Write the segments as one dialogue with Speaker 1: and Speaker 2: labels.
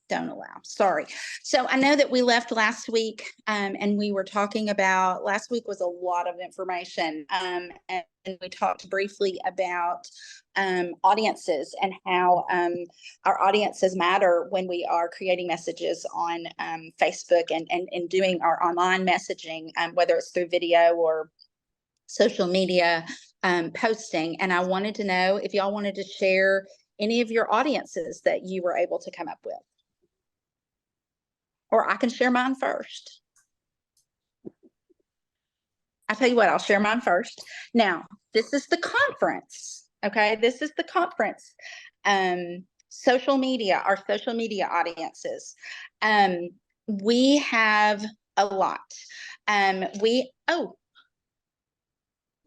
Speaker 1: Don't allow. Sorry. So I know that we left last week, and we were talking about last week was a lot of information, and we talked briefly about audiences and how our audiences matter when we are creating messages on Facebook and doing our online messaging, whether it's through video or social media posting. And I wanted to know if y'all wanted to share any of your audiences that you were able to come up with. Or I can share mine first. I'll tell you what, I'll share mine first. Now, this is the conference. Okay, this is the conference. Social media, our social media audiences. We have a lot.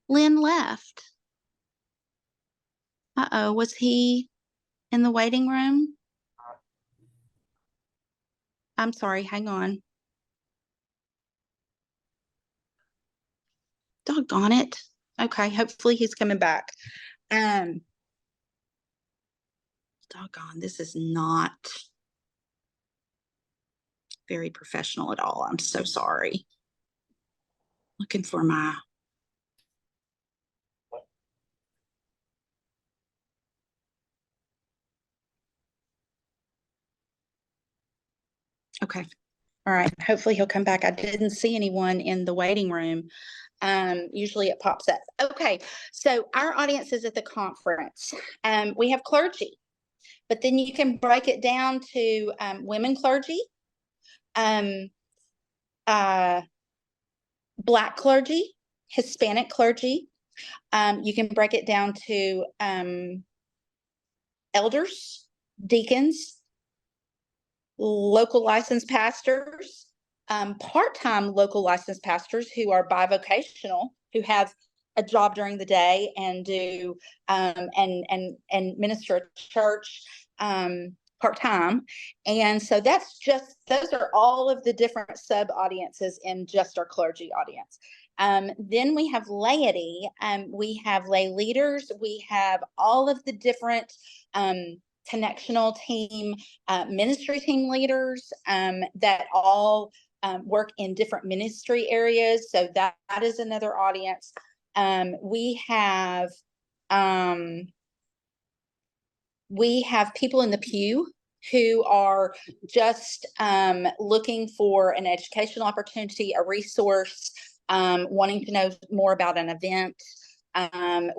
Speaker 1: Lynn left. Uh-oh, was he in the waiting room? I'm sorry, hang on. Doggone it. Okay, hopefully he's coming back. Doggone, this is not very professional at all. I'm so sorry. Looking for my... Okay. All right. Hopefully he'll come back. I didn't see anyone in the waiting room. Usually it pops up. Okay. So our audience is at the conference. We have clergy, but then you can break it down to women clergy, Black clergy, Hispanic clergy. You can break it down to elders, deacons, local licensed pastors, part-time local licensed pastors who are bivocational, who have a job during the day and do and minister at church part-time. And so that's just, those are all of the different sub audiences in just our clergy audience. Then we have laity, we have lay leaders, we have all of the different connectional team, ministry team leaders that all work in different ministry areas. So that is another audience. We have people in the pew who are just looking for an educational opportunity, a resource, wanting to know more about an event.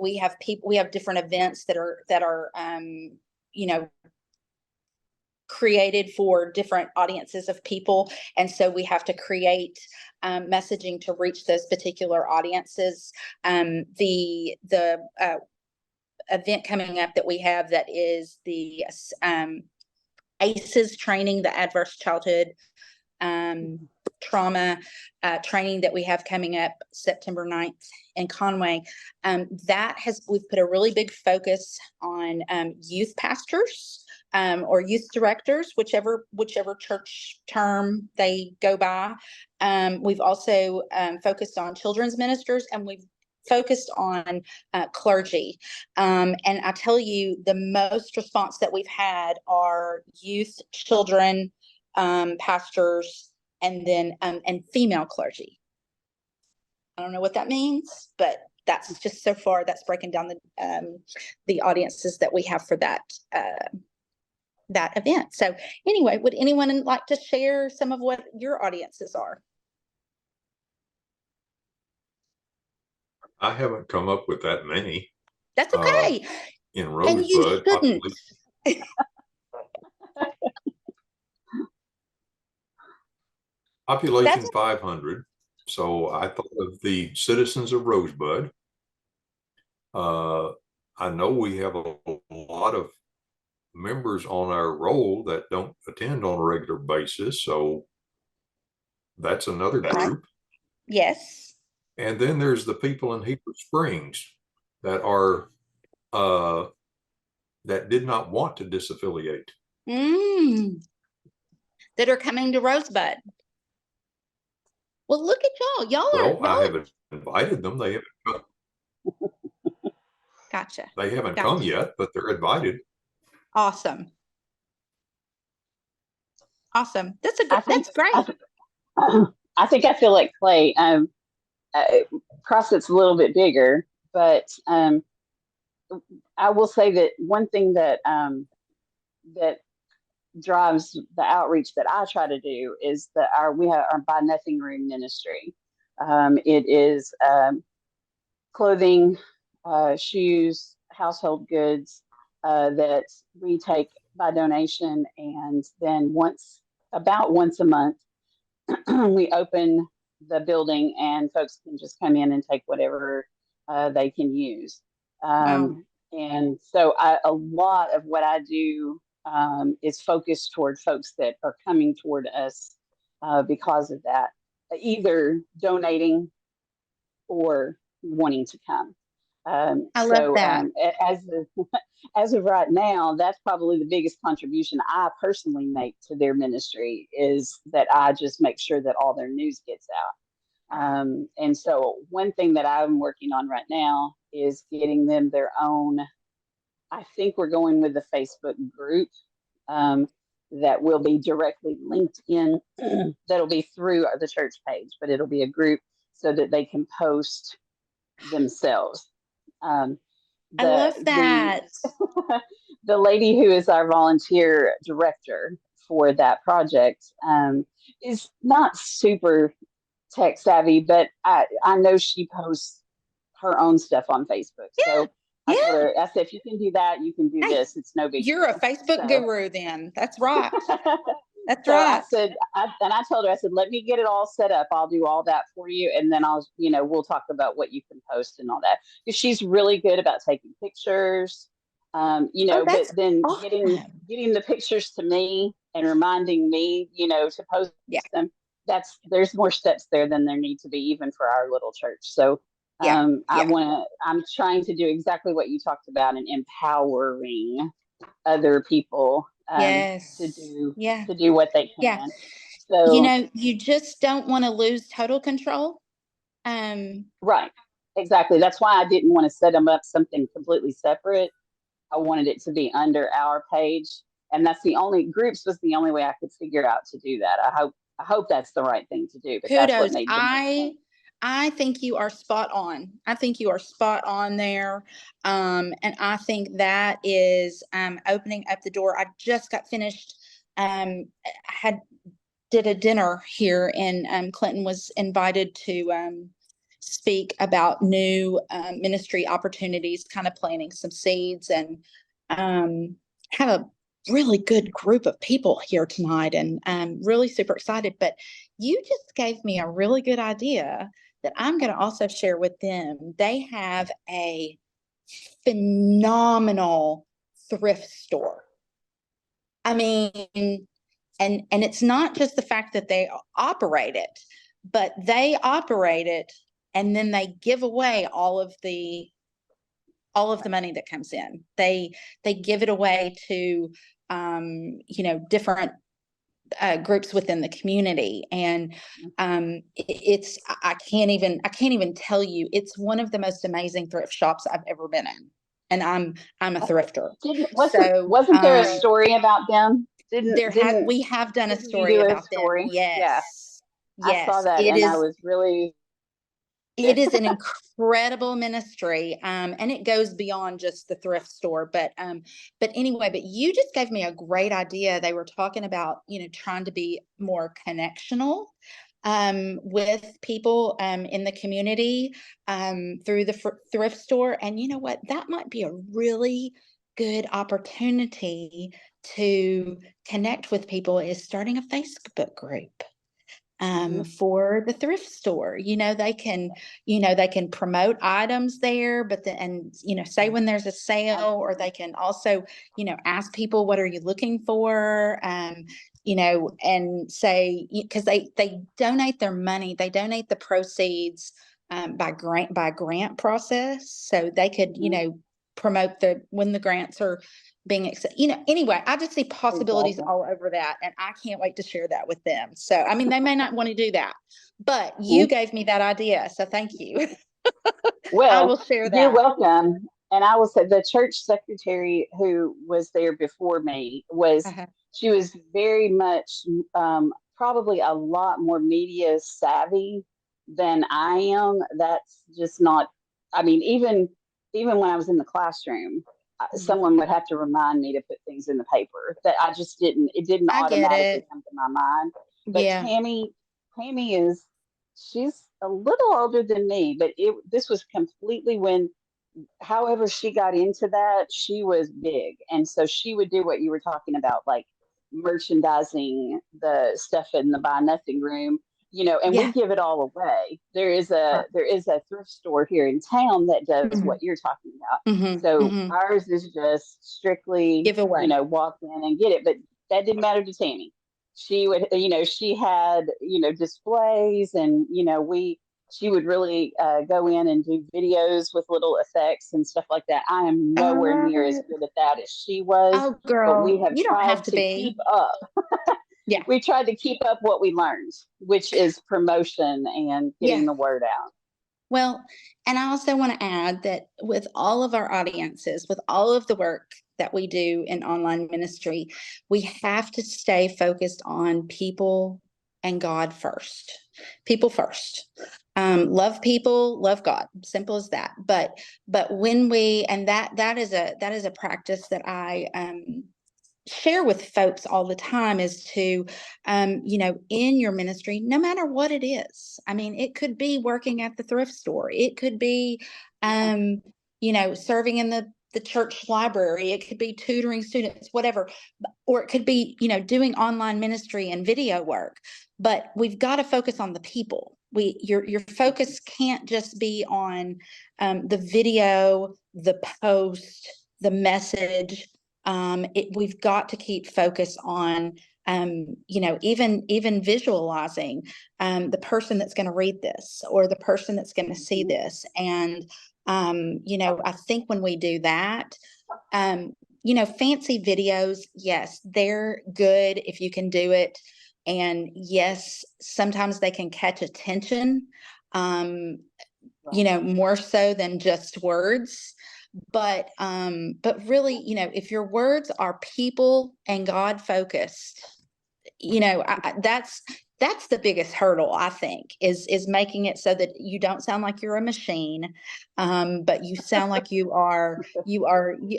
Speaker 1: We have different events that are created for different audiences of people. And so we have to create messaging to reach those particular audiences. The event coming up that we have that is the ACEs training, the Adverse Childhood Trauma training that we have coming up September 9th in Conway. We've put a really big focus on youth pastors or youth directors, whichever church term they go by. We've also focused on children's ministers, and we've focused on clergy. And I tell you, the most response that we've had are youth, children, pastors, and then and female clergy. I don't know what that means, but that's just so far that's breaking down the audiences that we have for that event. So anyway, would anyone like to share some of what your audiences are?
Speaker 2: I haven't come up with that many.
Speaker 1: That's okay.
Speaker 2: In Rosebud,
Speaker 1: and you shouldn't.
Speaker 2: Population 500. So I thought of the citizens of Rosebud. I know we have a lot of members on our roll that don't attend on a regular basis. So that's another group.
Speaker 1: Yes.
Speaker 2: And then there's the people in Heber Springs that are that did not want to disaffiliate.
Speaker 1: That are coming to Rosebud. Well, look at y'all.
Speaker 2: I haven't invited them. They haven't come.
Speaker 1: Gotcha.
Speaker 2: They haven't come yet, but they're invited.
Speaker 1: Awesome. Awesome.
Speaker 3: I think
Speaker 1: That's great.
Speaker 3: I think I feel like Clay. Uh, CrossFit's a little bit bigger, but I will say that one thing that drives the outreach that I try to do is that we have our Buy Nothing Room ministry. It is clothing, shoes, household goods that we take by donation, and then about once a month, we open the building and folks can just come in and take whatever they can use.
Speaker 1: Wow.
Speaker 3: And so a lot of what I do is focused toward folks that are coming toward us because of that, either donating or wanting to come.
Speaker 1: I love that.
Speaker 3: As of right now, that's probably the biggest contribution I personally make to their ministry, is that I just make sure that all their news gets out. And so one thing that I'm working on right now is getting them their own. I think we're going with the Facebook group that will be directly linked in. That'll be through the church page, but it'll be a group so that they can post themselves.
Speaker 1: I love that.
Speaker 3: The lady who is our volunteer director for that project is not super tech savvy, but I know she posts her own stuff on Facebook.
Speaker 1: Yeah.
Speaker 3: So I told her, I said, if you can do that, you can do this. It's no big
Speaker 1: You're
Speaker 3: deal.
Speaker 1: a Facebook guru then. That's right. That's
Speaker 3: So
Speaker 1: right.
Speaker 3: I said, I told her, I said, let me get it all set up. I'll do all that for you. And then we'll talk about what you can post and all that. Because she's really good about taking pictures, but then
Speaker 1: awesome.
Speaker 3: getting the pictures to me and reminding me, to post them. There's more steps there than there need to be, even for our little church. So I'm trying to do exactly what you talked about and empowering other people to do what they can.
Speaker 1: Yeah.
Speaker 3: So
Speaker 1: you just don't want to lose total control.
Speaker 3: Right. Exactly. That's why I didn't want to set them up something completely separate. I wanted it to be under our page. And that's groups was the only way I could figure out to do that. I hope that's the right thing to do. But
Speaker 1: Kudos.
Speaker 3: That's what made the most sense.
Speaker 1: I think you are spot on. I think you are spot on there. And I think that is opening up the door. I just got finished. Did a dinner here in Clinton, was invited to speak about new ministry opportunities, kind of planting some seeds, and have a really good group of people here tonight, and I'm really super excited. But you just gave me a really good idea that I'm going to also share with them. They have a phenomenal thrift store. I mean, and it's not just the fact that they operate it, but they operate it and then they give away all of the money that comes in. They give it away to different groups within the community, and I can't even tell you, it's one of the most amazing thrift shops I've ever been in, and I'm a thrifter.
Speaker 3: Wasn't there a story about them?
Speaker 1: We have done a story about them. Yes.
Speaker 3: I saw that, I was really.
Speaker 1: It is an incredible ministry, and it goes beyond just the thrift store. But anyway, but you just gave me a great idea. They were talking about trying to be more connectional with people in the community through the thrift store. And you know what? That might be a really good opportunity to connect with people, is starting a Facebook group for the thrift store. They can promote items there, but say when there's a sale, or they can also, ask people, what are you looking for? And say, because they donate their money, they donate the proceeds by grant process. So they could, promote when the grants are being accepted. Anyway, I just see possibilities all over that, and I can't wait to share that with them. So, I mean, they may not want to do that, but you gave me that idea, so thank you.
Speaker 3: Well,
Speaker 1: I will share that.
Speaker 3: You're welcome. And I will say, the church secretary who was there before me was she was very much probably a lot more media savvy than I am. That's just not. I mean, even when I was in the classroom, someone would have to remind me to put things in the paper that I just didn't. It didn't
Speaker 1: I get
Speaker 3: automatically
Speaker 1: it.
Speaker 3: come to my mind. But
Speaker 1: Yeah.
Speaker 3: Tammy is she's a little older than me, but this was completely when however she got into that, she was big. And so she would do what you were talking about, like merchandising the stuff in the buy nothing room, and we
Speaker 1: Yeah.
Speaker 3: give it all away. There is a thrift store here in town that does
Speaker 1: Mm-hmm.
Speaker 3: what you're talking about.
Speaker 1: Mm-hmm.
Speaker 3: So
Speaker 1: Mm-hmm.
Speaker 3: ours is just strictly,
Speaker 1: Giveaway.
Speaker 3: walk in and get it. But that didn't matter to Tammy. She would, she had, displays and, she would really go in and do videos with little effects and stuff like that. I am
Speaker 1: Oh, I
Speaker 3: nowhere
Speaker 1: love
Speaker 3: near as
Speaker 1: it.
Speaker 3: good at that as she was,
Speaker 1: Oh,
Speaker 3: but we
Speaker 1: girl,
Speaker 3: have
Speaker 1: you don't have
Speaker 3: tried
Speaker 1: to
Speaker 3: to
Speaker 1: be.
Speaker 3: keep up.
Speaker 1: Yeah.
Speaker 3: We tried to keep up what we learned, which is promotion and getting
Speaker 1: Yeah.
Speaker 3: the word out.
Speaker 1: Well, and I also want to add that with all of our audiences, with all of the work that we do in online ministry, we have to stay focused on people and God first. People first. Love people, love God. Simple as that. But when we, and that is a practice that I share with folks all the time, is to in your ministry, no matter what it is. I mean, it could be working at the thrift store, it could be serving in the church library, it could be tutoring students, whatever, or it could be doing online ministry and video work. But we've got to focus on the people. Your focus can't just be on the video, the post, the message. We've got to keep focus on even visualizing the person that's going to read this, or the person that's going to see this. And I think when we do that, fancy videos, yes, they're good if you can do it. And yes, sometimes they can catch attention, more so than just words. But really, if your words are people and God focused, that's the biggest hurdle, I think, is making it so that you don't sound like you're a machine, but you sound like I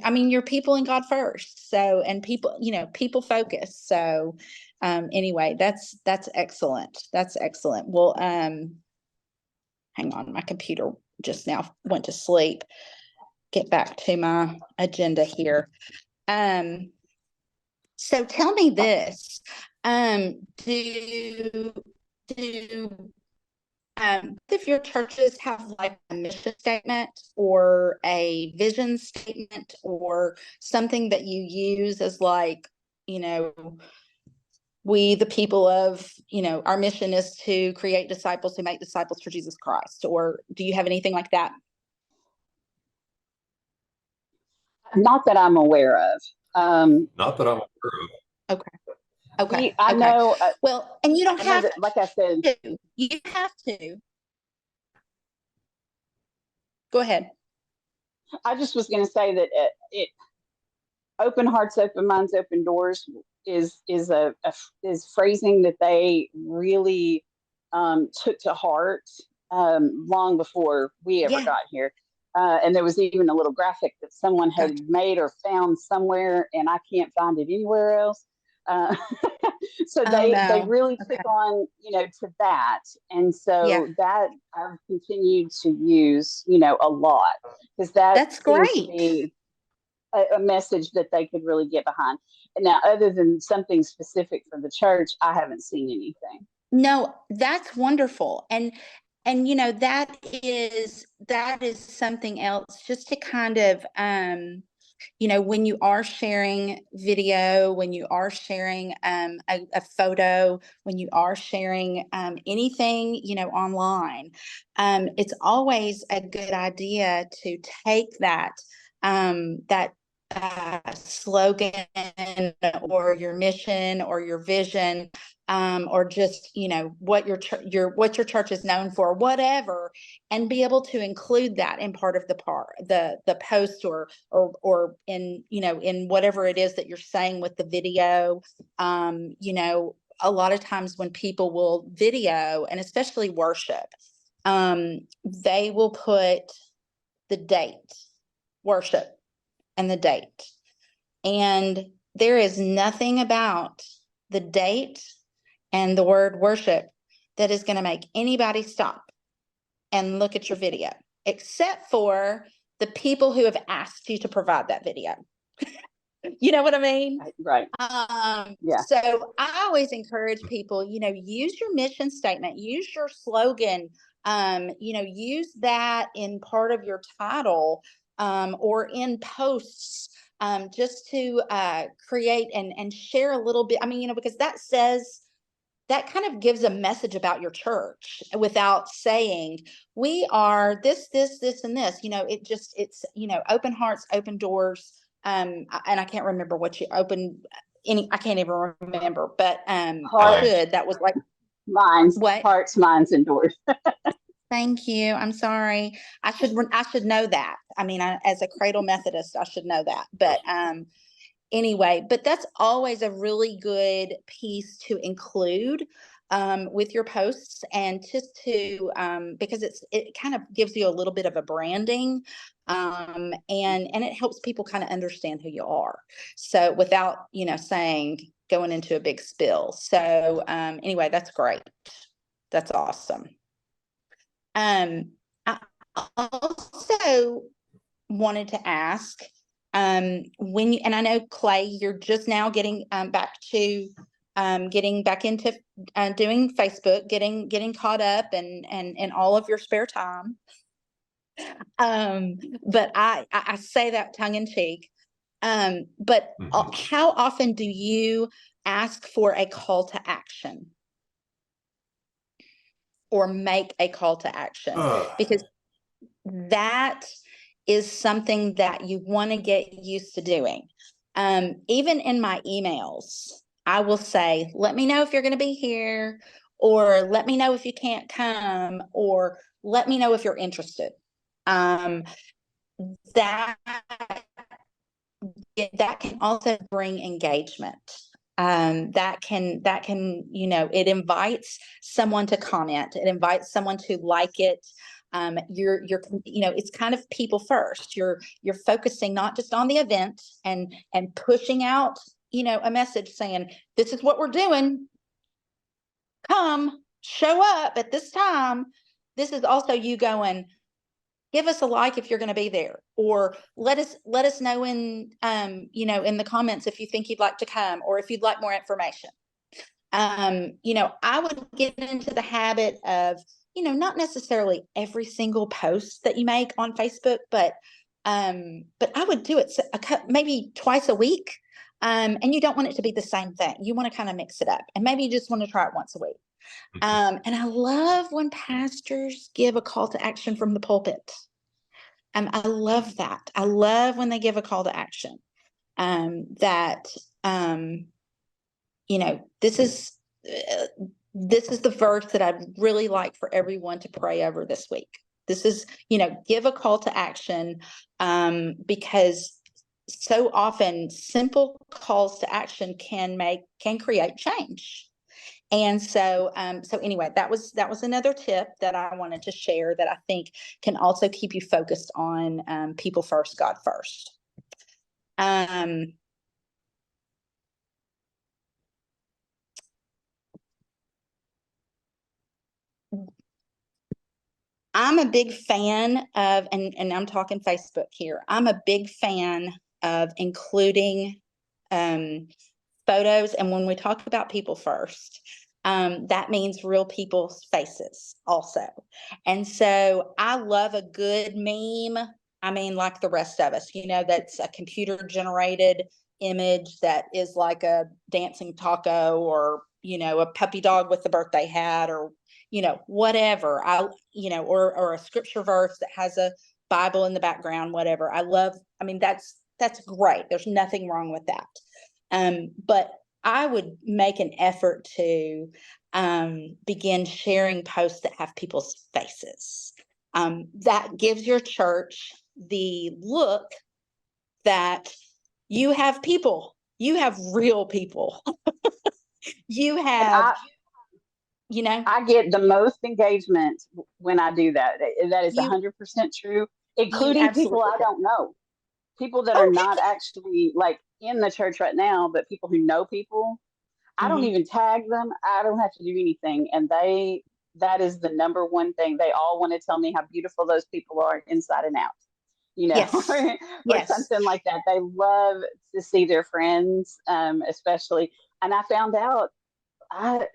Speaker 1: mean, you're people and God first. So, and people focus. So, anyway, that's excellent. That's excellent. Well, hang on, my computer just now went to sleep. Get back to my agenda here. So tell me this. Do if your churches have like a mission statement or a vision statement, or something that you use as like, we, the people of, our mission is to create disciples who make disciples for Jesus Christ? Or do you have anything like that?
Speaker 3: Not that I'm aware of.
Speaker 2: Not that I'm aware of.
Speaker 1: Okay. Okay.
Speaker 3: I
Speaker 1: Okay.
Speaker 3: know.
Speaker 1: Well, and you don't
Speaker 3: I know
Speaker 1: have
Speaker 3: that, like I said,
Speaker 1: to. You have to. Go ahead.
Speaker 3: I just was going to say that it open hearts, open minds, open doors is phrasing that they really took to heart long before we ever
Speaker 1: Yeah.
Speaker 3: got here. And there was even a little graphic that someone had
Speaker 1: Gotcha.
Speaker 3: made or found somewhere, and I can't find it anywhere else. So
Speaker 1: Oh,
Speaker 3: they
Speaker 1: no.
Speaker 3: really
Speaker 1: Okay.
Speaker 3: took on, to that. And so
Speaker 1: Yeah.
Speaker 3: that I've continued to use, a lot, because that
Speaker 1: That's
Speaker 3: seems to
Speaker 1: great.
Speaker 3: be a message that they could really get behind. And now, other than something specific for the church, I haven't seen anything.
Speaker 1: No, that's wonderful. And that is something else, just to kind of when you are sharing video, when you are sharing a photo, when you are sharing anything online, it's always a good idea to take that slogan or your mission or your vision, or just, what what your church is known for, whatever, and be able to include that in part of the post or in, in whatever it is that you're saying with the video. A lot of times when people will video, and especially worship, they will put the date, worship, and the date. And there is nothing about the date and the word worship that is going to make anybody stop and look at your video, except for the people who have asked you to provide that video. You know what I mean?
Speaker 3: Right. Yeah.
Speaker 1: So I always encourage people, use your mission statement, use your slogan, use that in part of your title, or in posts, just to create and share a little bit. I mean, because that kind of gives a message about your church without saying we are this, and this. It's open hearts, open doors. And I can't remember what you opened I can't even remember, but that was like
Speaker 3: minds,
Speaker 1: what?
Speaker 3: Hearts, minds, and doors.
Speaker 1: Thank you. I'm sorry. I should know that. I mean, as a Cradle Methodist, I should know that. But anyway, but that's always a really good piece to include with your posts, and just to because it kind of gives you a little bit of a branding, and it helps people kind of understand who you are. So without going into a big spill. So anyway, that's great. That's awesome. I also wanted to ask, and I know, Clay, you're just now getting back into doing Facebook, getting caught up and all of your spare time. But I say that tongue in cheek. But how often do you ask for a call to action or make a call to action? Because that is something that you want to get used to doing. Even in my emails, I will say, let me know if you're going to be here, or let me know if you can't come, or let me know if you're interested. That can also bring engagement. That can, it invites someone to comment. It invites someone to like it. It's kind of people first. You're focusing not just on the event and pushing out, a message saying, this is what we're doing. Come, show up at this time. This is also you going, give us a like if you're going to be there, or let us know in the comments if you think you'd like to come, or if you'd like more information. I would get into the habit of, not necessarily every single post that you make on Facebook, but I would do it maybe twice a week. And you don't want it to be the same thing. You want to kind of mix it up, and maybe you just want to try it once a week. And I love when pastors give a call to action from the pulpit. I love that. I love when they give a call to action. This is the verse that I'd really like for everyone to pray over this week. This is, give a call to action, because so often simple calls to action can create change. And so anyway, that was another tip that I wanted to share that I think can also keep you focused on people first, God first. I'm a big fan of, and I'm talking Facebook here, I'm a big fan of including photos. And when we talk about people first, that means real people's faces also. And so I love a good meme. I mean, like the rest of us, that's a computer generated image that is like a dancing taco, or, a puppy dog with the birthday hat, or, whatever. Or a scripture verse that has a Bible in the background, whatever. That's great. There's nothing wrong with that. But I would make an effort to begin sharing posts that have people's faces. That gives your church the look that you have people, you have real people. You
Speaker 3: And
Speaker 1: have, you know,
Speaker 3: I get the most engagement when I do that. That is
Speaker 1: you
Speaker 3: 100% true,
Speaker 1: you
Speaker 3: including people
Speaker 1: absolutely
Speaker 3: I
Speaker 1: do.
Speaker 3: don't know, people that are
Speaker 1: Oh,
Speaker 3: not actually like in the church right now, but people who know people. I don't
Speaker 1: mhm.
Speaker 3: even tag them. I don't have to do anything. And that is the number one thing. They all want to tell me how beautiful those people are inside and out,
Speaker 1: Yes,
Speaker 3: or
Speaker 1: yes.
Speaker 3: something like that. They love to see their friends, especially. And I found out, I,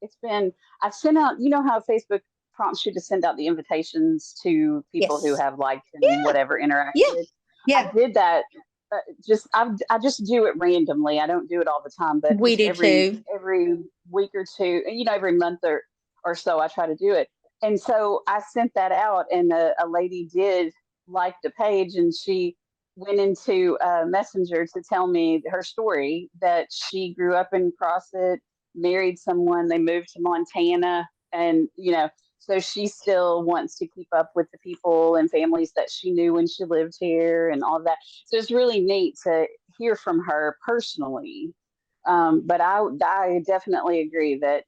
Speaker 3: it's been, I've sent out, how Facebook prompts you to send out the invitations to people who
Speaker 1: Yes.
Speaker 3: have liked and
Speaker 1: Yeah.
Speaker 3: whatever
Speaker 1: Yeah.
Speaker 3: interacted. I
Speaker 1: Yeah.
Speaker 3: did that. I just do it randomly. I don't do it all the time, but
Speaker 1: We
Speaker 3: just
Speaker 1: do too.
Speaker 3: every week or two, every month or so, I try to do it. And so I sent that out, and a lady did like the page, and she went into Messenger to tell me her story, that she grew up in Crossett, married someone, they moved to Montana, and so she still wants to keep up with the people and families that she knew when she lived here and all that. So it's really neat to hear from her personally. But I definitely agree that,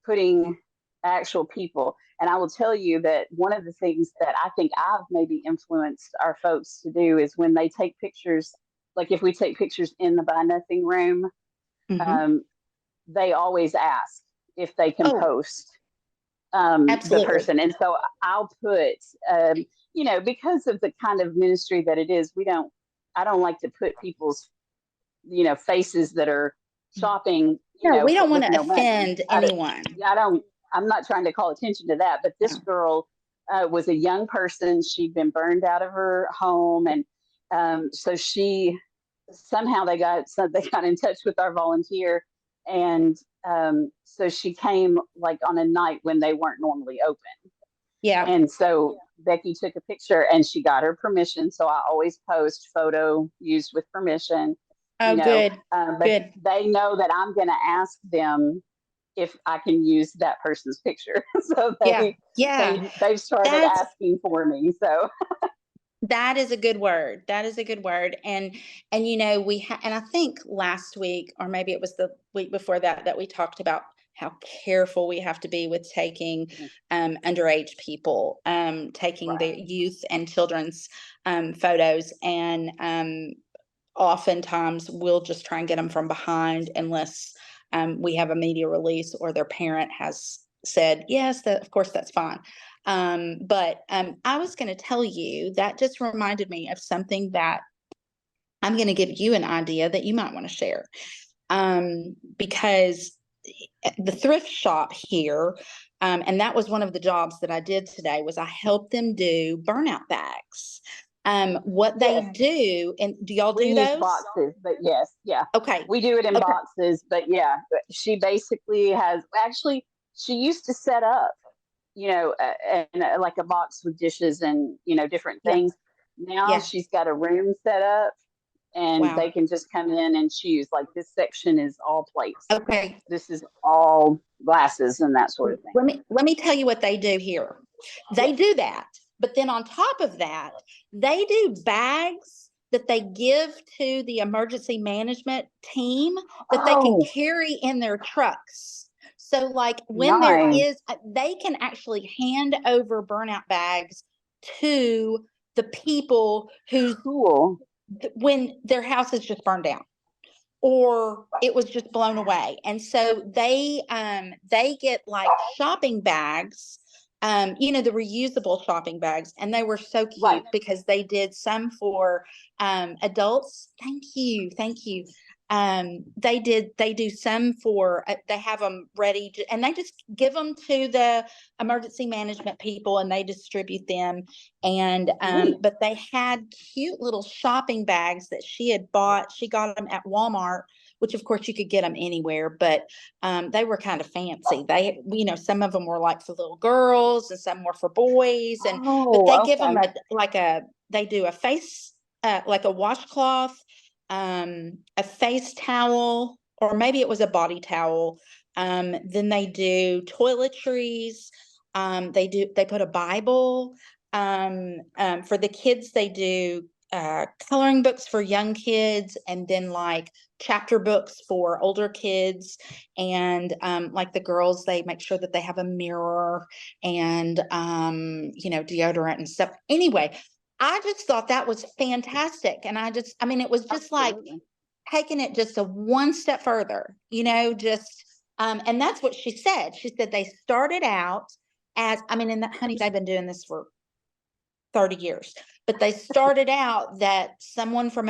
Speaker 3: putting actual people, and I will tell you that one of the things that I think I've maybe influenced our folks to do is when they take pictures, like if we take pictures in the Buy Nothing room,
Speaker 1: Hmm.
Speaker 3: um, they always ask if they can
Speaker 1: Oh,
Speaker 3: post the
Speaker 1: absolutely.
Speaker 3: person. And so I'll put, because of the kind of ministry that it is, I don't like to put people's, faces that are shopping,
Speaker 1: No, we don't want
Speaker 3: with
Speaker 1: to
Speaker 3: no money.
Speaker 1: offend anyone.
Speaker 3: I don't, I'm not trying to call attention to that, but this
Speaker 1: No.
Speaker 3: girl was a young person. She'd been burned out of her home. And so they got in touch with our volunteer. And so she came like on a night when they weren't normally open.
Speaker 1: Yeah.
Speaker 3: And so Becky took a picture and she got her permission. So I always post photo used with permission,
Speaker 1: Oh, good.
Speaker 3: but
Speaker 1: Good.
Speaker 3: they know that I'm going to ask them if I can use that person's picture. So
Speaker 1: Yeah. Yeah.
Speaker 3: they've started
Speaker 1: That's
Speaker 3: asking for me. So
Speaker 1: That is a good word. That is a good word. And and I think last week, or maybe it was the week before that, that we talked about how careful we have to be with taking underage people, taking
Speaker 3: right,
Speaker 1: the youth and children's photos, and oftentimes we'll just try and get them from behind unless we have a media release or their parent has said yes, that of course that's fine. But I was going to tell you that just reminded me of something that I'm going to give you an idea that you might want to share, because the thrift shop here, and that was one of the jobs that I did today, was I helped them do burnout bags. What they
Speaker 3: yes,
Speaker 1: do, and do y'all
Speaker 3: we
Speaker 1: do
Speaker 3: use
Speaker 1: those?
Speaker 3: boxes, but yes, yeah,
Speaker 1: Okay.
Speaker 3: we do it in
Speaker 1: Okay.
Speaker 3: boxes. But yeah, she basically she used to set up, and like a box with dishes and different
Speaker 1: Yeah.
Speaker 3: things. Now
Speaker 1: Yeah.
Speaker 3: she's got a room set up, and
Speaker 1: Wow.
Speaker 3: they can just come in and choose. Like this section is all plates.
Speaker 1: Okay.
Speaker 3: This is all glasses and that sort of thing.
Speaker 1: Let me tell you what they do here. They
Speaker 3: Yes.
Speaker 1: do that, but then on top of that, they do bags that they give to the emergency management team that they can
Speaker 3: Oh,
Speaker 1: carry in their trucks. So, like when there
Speaker 3: nice.
Speaker 1: is, they can actually hand over burnout bags to the people who,
Speaker 3: Cool.
Speaker 1: when their house is just burned down or it was just blown away. And so they get like shopping bags, the reusable shopping bags, and they were so
Speaker 3: Right.
Speaker 1: cute because they did some for adults. Thank you. Thank you. They do some for they have them ready and they just give them to the emergency management people and they distribute them. And
Speaker 3: Neat.
Speaker 1: but they had cute little shopping bags that she had bought. She got them at Walmart, which of course you could get them anywhere, but they were kind of fancy. They, some of them were like for little girls and some were for boys, but they
Speaker 3: Oh,
Speaker 1: give them
Speaker 3: okay.
Speaker 1: they do a face, like a washcloth, a face towel, or maybe it was a body towel. Then they do toiletries. They put a Bible. For the kids, they do coloring books for young kids, and then like chapter books for older kids. And like the girls, they make sure that they have a mirror and deodorant and stuff. Anyway, I just thought that was fantastic. And I mean, it was just like
Speaker 3: Absolutely.
Speaker 1: taking it just a one step further, and that's what she said. She said they started out as, I mean, and that, honey, they've been doing this for 30 years, but they started out that someone from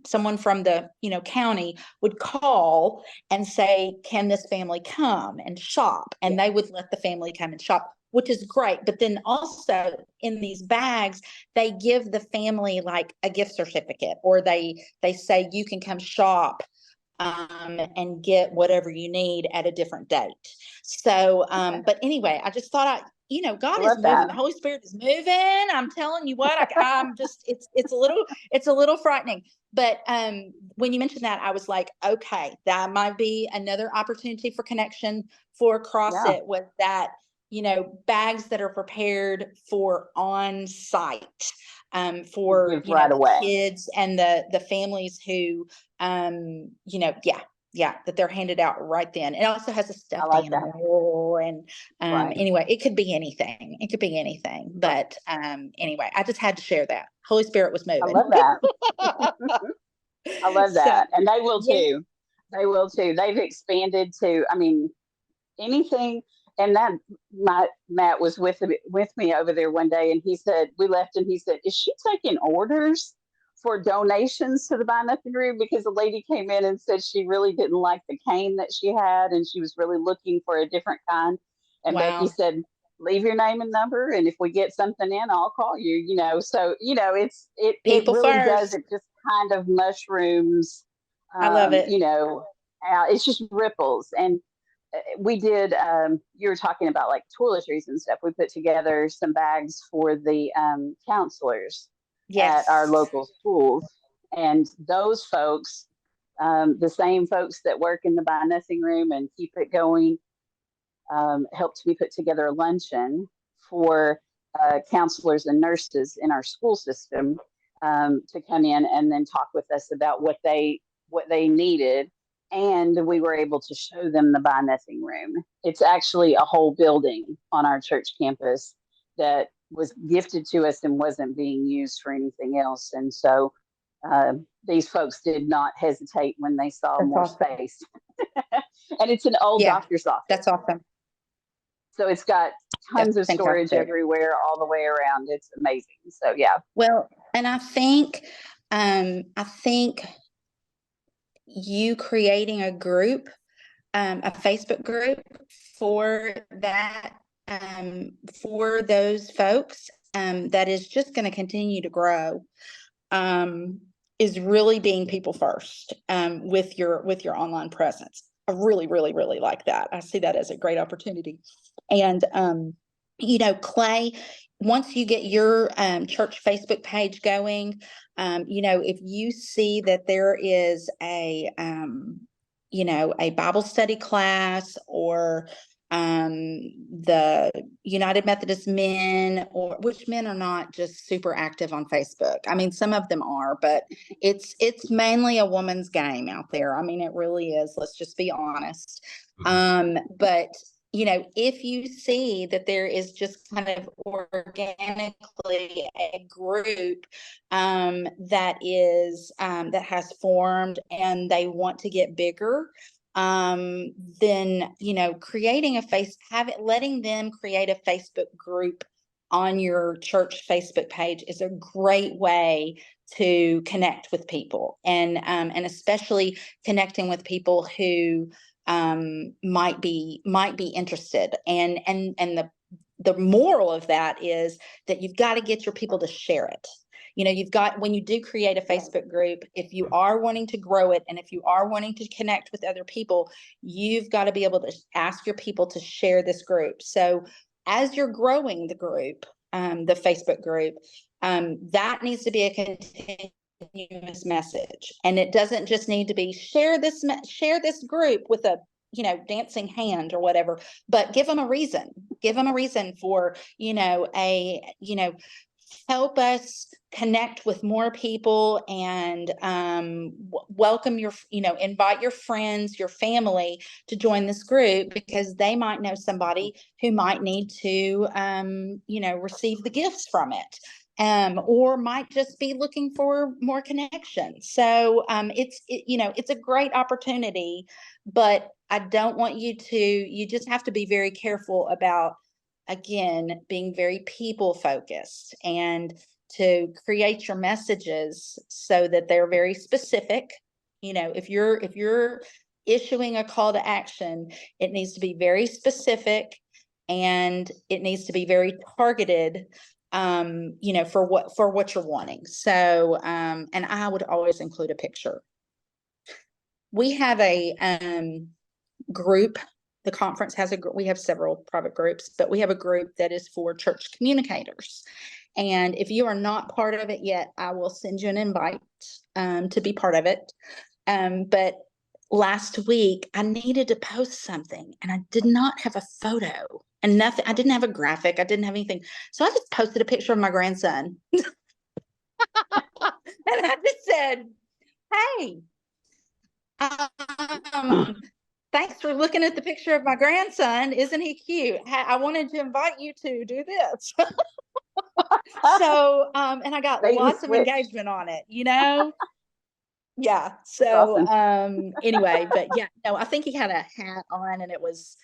Speaker 1: someone from the, county would call and say, can this family come and shop? And
Speaker 3: Yeah.
Speaker 1: they would let the family come and shop, which is great. But then also in these bags, they give the family like a gift certificate, or they say you can come shop and get whatever you need at a different date. So, but anyway, I just thought God
Speaker 3: I
Speaker 1: is
Speaker 3: love
Speaker 1: moving.
Speaker 3: that.
Speaker 1: The Holy Spirit is moving. I'm telling you what, I'm just, it's a little frightening. But when you mentioned that, I was like, okay, that might be another opportunity for connection for
Speaker 3: Yeah.
Speaker 1: CrossFit, with that, bags that are prepared for on site, for,
Speaker 3: Give right
Speaker 1: the
Speaker 3: away.
Speaker 1: kids and the families who, that they're handed out right then. It also has a
Speaker 3: I
Speaker 1: stuffed
Speaker 3: like that.
Speaker 1: animal, and
Speaker 3: Right.
Speaker 1: anyway, it could be anything. It could be anything. But anyway, I just had to share that. Holy Spirit was
Speaker 3: I
Speaker 1: moving.
Speaker 3: love that. I love
Speaker 1: So
Speaker 3: that. And they will
Speaker 1: yeah,
Speaker 3: too. They will too. They've expanded to, I mean, anything. And that Matt was with me over there one day, and he said, we left, and he said, is she taking orders for donations to the Buy Nothing Group? Because a lady came in and said she really didn't like the cane that she had, and she was really looking for a different kind. And Becky
Speaker 1: wow.
Speaker 3: said, leave your name and number, and if we get something in, I'll call you. So it
Speaker 1: People
Speaker 3: really does.
Speaker 1: first.
Speaker 3: It just kind of mushrooms.
Speaker 1: I love it.
Speaker 3: It's just ripples. And we did, you were talking about like toiletries and stuff. We put together some bags for the counselors at our
Speaker 1: Yes.
Speaker 3: local schools. And those folks, the same folks that work in the Buy Nothing Room and keep it going, helped me put together a luncheon for counselors and nurses in our school system, to come in and then talk with us about what they needed. And we were able to show them the Buy Nothing Room. It's actually a whole building on our church campus that was gifted to us and wasn't being used for anything else. And so these folks did not hesitate when they saw
Speaker 1: That's
Speaker 3: more
Speaker 1: awesome.
Speaker 3: space. And it's an old
Speaker 1: Yeah,
Speaker 3: doctor's office.
Speaker 1: that's awesome.
Speaker 3: So it's got tons
Speaker 1: That's
Speaker 3: of storage
Speaker 1: fantastic.
Speaker 3: everywhere, all the way around. It's amazing. So yeah.
Speaker 1: Well, and I think you creating a group, a Facebook group for that, for those folks, that is just going to continue to grow, is really being people first, with your online presence. I really, really, really like that. I see that as a great opportunity. And, Clay, once you get your church Facebook page going, if you see that there is a Bible study class, or the United Methodist Men, or which men are not just super active on Facebook. I mean, some of them are, but it's mainly a woman's game out there. I mean, it really is. Let's just be honest. But if you see that there is just kind of organically a group that has formed and they want to get bigger, then letting them create a Facebook group on your church Facebook page is a great way to connect with people, and especially connecting with people who might be interested. And the moral of that is that you've got to get your people to share it. When you do create a Facebook group, if you are wanting to grow it, and if you are wanting to connect with other people, you've got to be able to ask your people to share this group. So as you're growing the group, the Facebook group, that needs to be a continual continuous message. And it doesn't just need to be share this group with a, dancing hand or whatever, but give them a reason. Give them a reason for, help us connect with more people and welcome your, invite your friends, your family to join this group, because they might know somebody who might need to, receive the gifts from it. Or might just be looking for more connection. So it's a great opportunity, but I don't want you just have to be very careful about, again, being very people focused and to create your messages so that they're very specific. If you're issuing a call to action, it needs to be very specific and it needs to be very targeted, for what you're wanting. So, and I would always include a picture. We have a group. The conference has we have several private groups, but we have a group that is for church communicators. And if you are not part of it yet, I will send you an invite to be part of it. But last week I needed to post something and I did not have a photo and nothing. I didn't have a graphic. I didn't have anything. So I just posted a picture of my grandson. And I just said, hey, thanks for looking at the picture of my grandson. Isn't he cute? I wanted to invite you to do this. So, and I got lots of engagement on it, Yeah. So,
Speaker 3: awesome.
Speaker 1: Anyway, but yeah, no, I think he had a hat on and it was,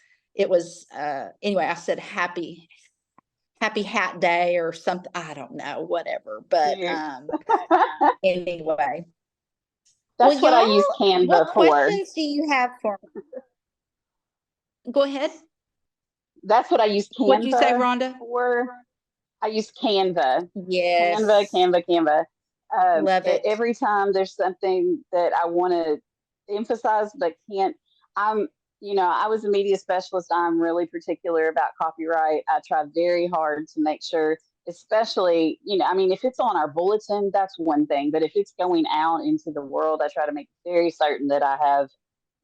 Speaker 1: anyway, I said happy hat day or something. I don't know, whatever, but, anyway.
Speaker 3: That's what I use Canva
Speaker 1: what
Speaker 3: for.
Speaker 1: questions do you have for me? Go ahead.
Speaker 3: That's what I use Canva.
Speaker 1: What'd you say, Rhonda?
Speaker 3: For. I use Canva.
Speaker 1: Yes.
Speaker 3: Canva.
Speaker 1: Love it.
Speaker 3: Every time there's something that I want to emphasize but can't, I was a media specialist. I'm really particular about copyright. I try very hard to make sure, especially, if it's on our bulletin, that's one thing. But if it's going out into the world, I try to make very certain that I have,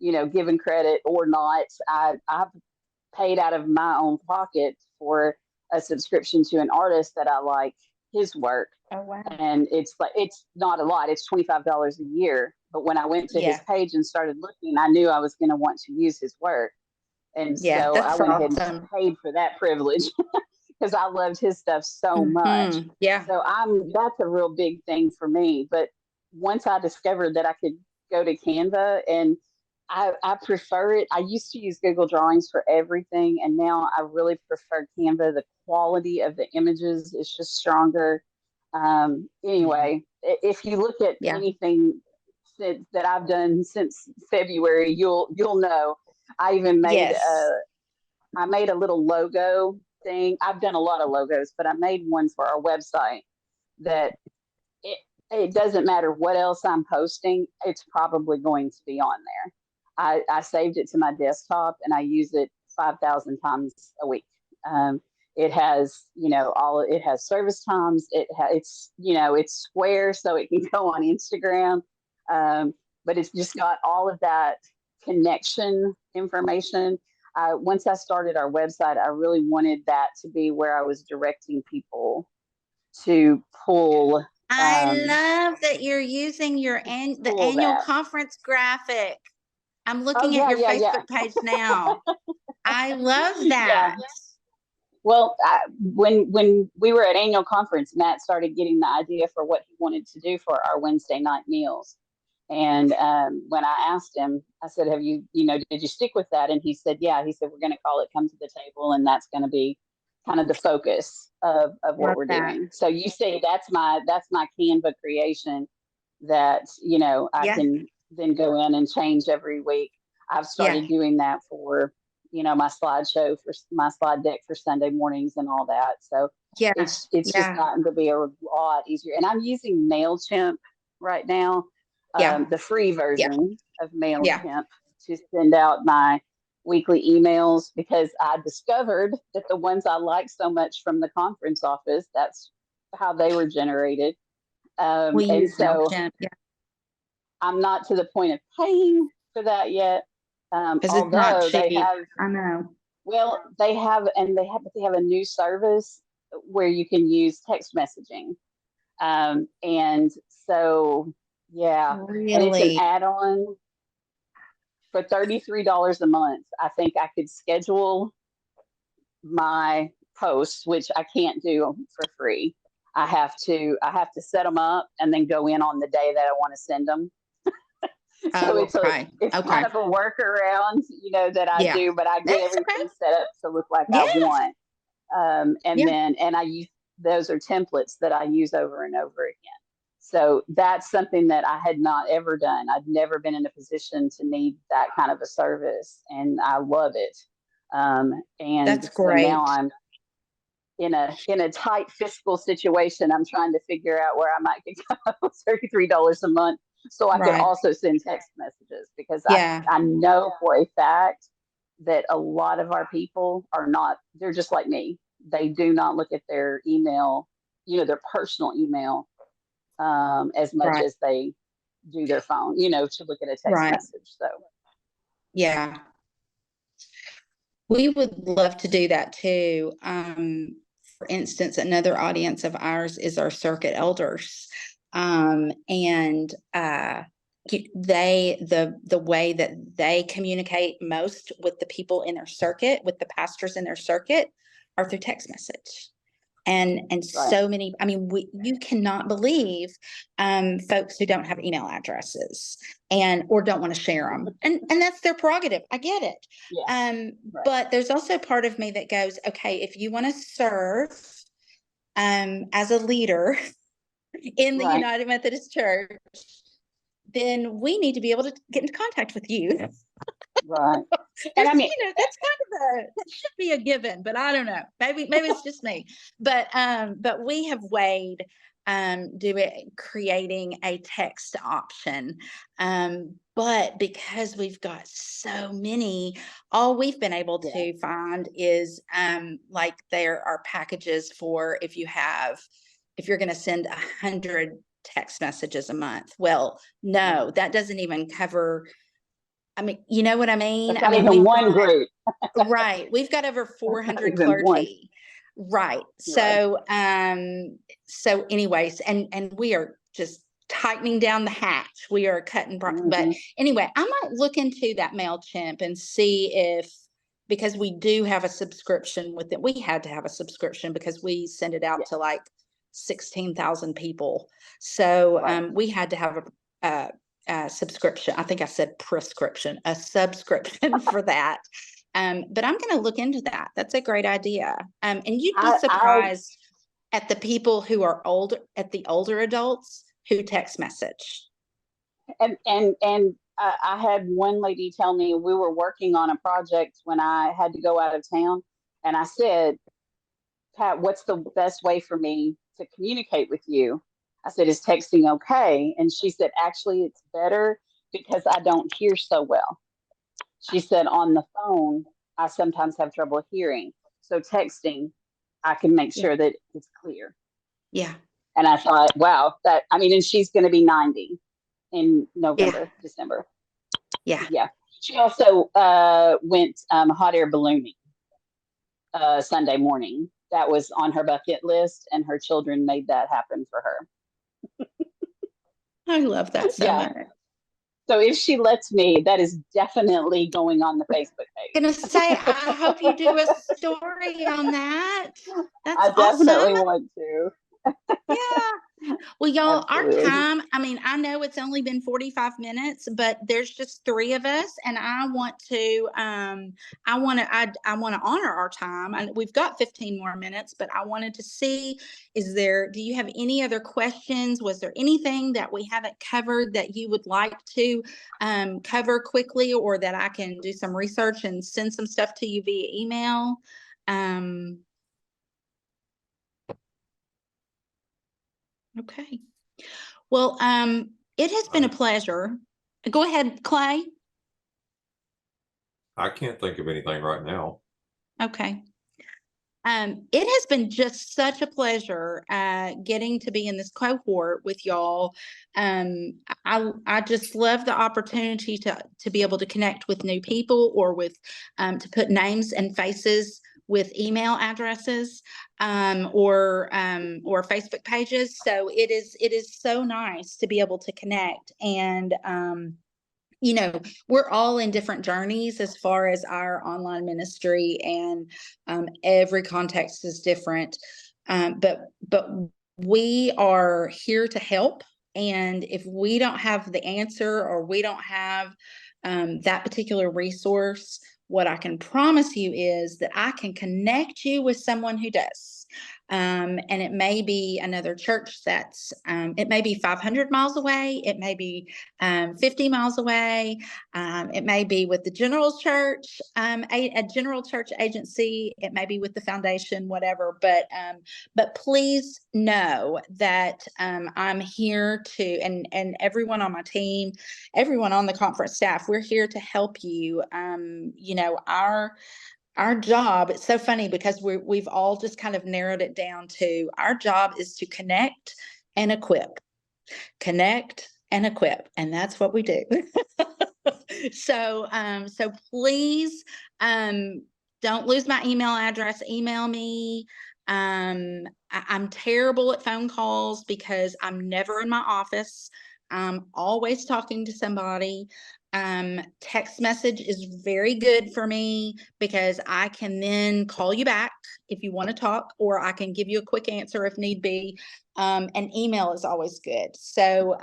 Speaker 3: given credit or not. I've paid out of my own pocket for a subscription to an artist that I like his work.
Speaker 1: Oh, wow.
Speaker 3: And it's not a lot. It's $25 a year. But when I went to his page and started looking, I knew I was going to want to use his work. And so I went ahead and paid for that privilege because I loved his stuff so much.
Speaker 1: Yeah.
Speaker 3: So that's a real big thing for me. But once I discovered that I could go to Canva, and I prefer it. I used to use Google Drawings for everything, and now I really prefer Canva. The quality of the images is just stronger. Anyway, if you look at anything that I've done since February, you'll know. I even made I made a little logo thing. I've done a lot of logos, but I made one for our website that it doesn't matter what else I'm posting, it's probably going to be on there. I saved it to my desktop and I use it 5,000 times a week. It has, it has service times. It's square, so it can go on Instagram. But it's just got all of that connection information. Once I started our website, I really wanted that to be where I was directing people to pull.
Speaker 1: I love that you're using the annual conference graphic. I'm looking at your Facebook page now. I love that.
Speaker 3: Yeah. Well, when we were at annual conference, Matt started getting the idea for what he wanted to do for our Wednesday night meals. And when I asked him, I said, have you, did you stick with that? And he said, yeah. He said, we're going to call it Come to the Table. And that's going to be kind of the focus of what we're doing. So you say that's my Canva creation that, I can then go in and change every week. I've started doing that for, my slideshow, for my slide deck for Sunday mornings and all that. So it's just gotten to be a lot easier. And I'm using MailChimp right now, the free version of MailChimp to send out my weekly emails, because I discovered that the ones I like so much from the conference office, that's how they were generated.
Speaker 1: We
Speaker 3: And
Speaker 1: use
Speaker 3: so
Speaker 1: MailChimp, yeah,
Speaker 3: I'm not to the point of paying for that yet.
Speaker 1: because it's not
Speaker 3: Although they
Speaker 1: cheap.
Speaker 3: have,
Speaker 1: I know.
Speaker 3: well, they have, and they have a new service where you can use text messaging. And so, yeah, and it's an
Speaker 1: Really?
Speaker 3: add-on for $33 a month. I think I could schedule my posts, which I can't do for free. I have to set them up and then go in on the day that I want to send them. So
Speaker 1: Oh, okay.
Speaker 3: it's
Speaker 1: Okay.
Speaker 3: kind of a workaround, that I
Speaker 1: Yeah.
Speaker 3: do, but I get
Speaker 1: That's okay.
Speaker 3: everything set up to look like I
Speaker 1: Yeah.
Speaker 3: want. And
Speaker 1: Yeah.
Speaker 3: then I use, those are templates that I use over and over again. So that's something that I had not ever done. I'd never been in a position to need that kind of a service, and I love it. And
Speaker 1: That's
Speaker 3: so
Speaker 1: great.
Speaker 3: now I'm in a tight fiscal situation. I'm trying to figure out where I might get $33 a month so I can
Speaker 1: Right.
Speaker 3: also send text messages, because
Speaker 1: Yeah.
Speaker 3: I know for a fact that a lot of our people are not, they're just like me. They do not look at their email, their personal email, as much
Speaker 1: Right.
Speaker 3: as they do their phone, to look at a text
Speaker 1: Right.
Speaker 3: message. So
Speaker 1: Yeah. We would love to do that too. For instance, another audience of ours is our circuit elders. And the way that they communicate most with the people in their circuit, with the pastors in their circuit, are through text message. And
Speaker 3: right.
Speaker 1: so many, I mean, you cannot believe folks who don't have email addresses or don't want to share them, and that's their prerogative. I get it.
Speaker 3: Yeah. Right.
Speaker 1: But there's also part of me that goes, okay, if you want to serve as a leader in the
Speaker 3: Right.
Speaker 1: United Methodist Church, then we need to be able to get into contact with you.
Speaker 3: Right. And I mean,
Speaker 1: that's kind of that should be a given, but I don't know. Maybe it's just me. But we have weighed creating a text option. But because we've got so many, all we've been able to find is like there are packages for if you're going to send 100 text messages a month. Well, no, that doesn't even cover. I mean, you know what I mean?
Speaker 3: It's not even one group.
Speaker 1: Right. We've got over 400
Speaker 3: even one.
Speaker 1: clergy. Right. So, so anyways, and we are just tightening down the hatch. We are cutting, but anyway, I might look into that MailChimp and see because we do have a subscription with it. We had to have a subscription because we send it out to like 16,000 people. So, we had to have a subscription. I think I said prescription, a subscription for that. But I'm going to look into that. That's a great idea. And you'd be surprised at the people who are older, at the older adults who text message.
Speaker 3: And I had one lady tell me, we were working on a project when I had to go out of town, and I said, Pat, what's the best way for me to communicate with you? I said, is texting okay? And she said, actually, it's better because I don't hear so well. She said, on the phone, I sometimes have trouble hearing. So texting, I can make sure that it's clear.
Speaker 1: Yeah.
Speaker 3: And I thought, wow, and she's going to be 90 in November, December.
Speaker 1: Yeah.
Speaker 3: Yeah. She also went hot air ballooning Sunday morning. That was on her bucket list, and her children made that happen for her.
Speaker 1: I love that so much.
Speaker 3: So if she lets me, that is definitely going on the Facebook page.
Speaker 1: I'm gonna say, I hope you do a story on that. That's
Speaker 3: I definitely want to.
Speaker 1: Yeah. Well, y'all,
Speaker 3: Absolutely.
Speaker 1: our time, I mean, I know it's only been 45 minutes, but there's just 3 of us, and I want to honor our time. And we've got 15 more minutes, but I wanted to see, do you have any other questions? Was there anything that we haven't covered that you would like to cover quickly, or that I can do some research and send some stuff to you via email? Okay. Well, it has been a pleasure. Go ahead, Clay.
Speaker 2: I can't think of anything right now.
Speaker 1: Okay. It has been just such a pleasure getting to be in this cohort with y'all. I just love the opportunity to be able to connect with new people, or with to put names and faces with email addresses, or Facebook pages. So it is so nice to be able to connect. And you know, we're all in different journeys as far as our online ministry, and every context is different. But we are here to help. And if we don't have the answer, or we don't have that particular resource, what I can promise you is that I can connect you with someone who does. And it may be another church that's, it may be 500 miles away. It may be 50 miles away. It may be with the general church, a general church agency. It may be with the foundation, whatever. But please know that I'm here to, and everyone on my team, everyone on the conference staff, we're here to help you. You know, our job, it's so funny because we've all just kind of narrowed it down to, our job is to connect and equip. Connect and equip, and that's what we do. So please don't lose my email address. Email me. I'm terrible at phone calls because I'm never in my office. I'm always talking to somebody. Text message is very good for me because I can then call you back if you want to talk, or I can give you a quick answer if need be. And email is always good. So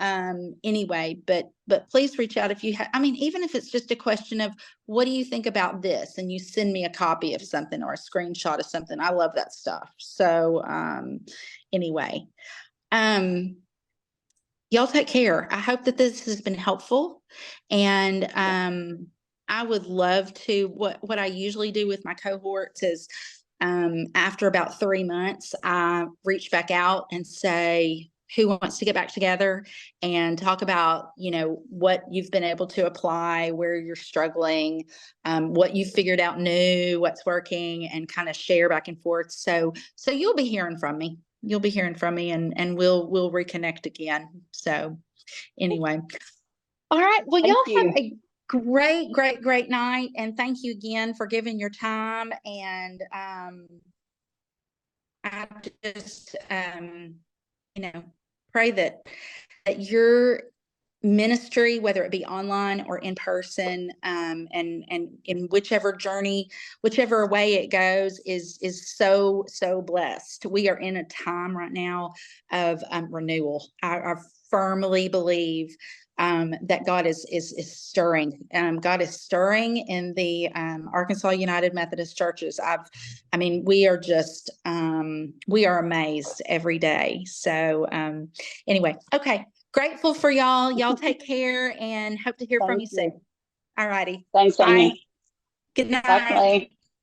Speaker 1: anyway, but please reach out if you have, I mean, even if it's just a question of, what do you think about this? And you send me a copy of something or a screenshot of something. I love that stuff. So anyway, y'all take care. I hope that this has been helpful. And I would love to, what I usually do with my cohorts is, after about 3 months, I reach back out and say, who wants to get back together and talk about, you know, what you've been able to apply, where you're struggling, what you've figured out new, what's working, and kind of share back and forth. So you'll be hearing from me. You'll be hearing from me, and we'll reconnect again. So anyway, all right. Well,
Speaker 3: Thank
Speaker 1: y'all have
Speaker 3: you.
Speaker 1: a great night, and thank you again for giving your time. And I just you know, pray that your ministry, whether it be online or in person, and in whichever journey, whichever way it goes, is so blessed. We are in a time right now of renewal. I firmly believe that God is stirring. God is stirring in the Arkansas United Methodist churches. I mean, we are just we are amazed every day. So anyway, okay. Grateful for y'all. Y'all take care, and hope to hear from you soon. All righty.
Speaker 3: Thanks,
Speaker 1: Bye.
Speaker 3: Amy.
Speaker 1: Good
Speaker 3: Bye,
Speaker 1: night.
Speaker 3: Clay.